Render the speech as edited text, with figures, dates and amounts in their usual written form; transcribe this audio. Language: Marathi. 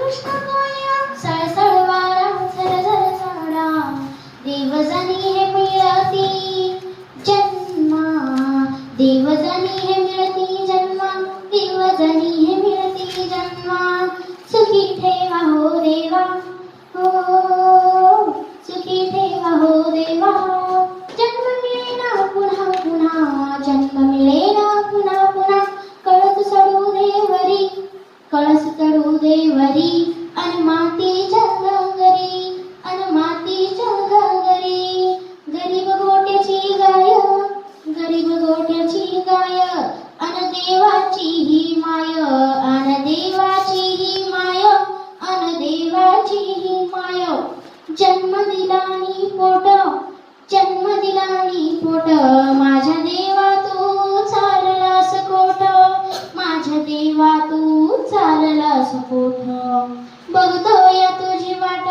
कृष्ण गोया सळसळ वारा झरझर झाडा देवजनी हे मिळती जन्मा देवजनी हे मिळती जन्मा देवजनी हे मिळती जन्मा सुखी ठेवा हो देवा हो सुखी ठेवा हो देवा जन्म मिळेना पुन्हा पुन्हा जन्म मिळेना पुन्हा पुन्हा कळस चढू देवरी कळस चढू देवरी अन मातीच्या घरी अन मातीच्या घरी गरीब गोट्याची गाय गरीब गोट्याची गाय अन देवाची ही माय अन देवाची ही माय अन देवाची ही माय जन्म दिलानी पोट जन्म दिलानी पोट माझ्या देवा तू चाललास कोट माझ्या देवा तू चाललास कोट बघतोय तुझी वाट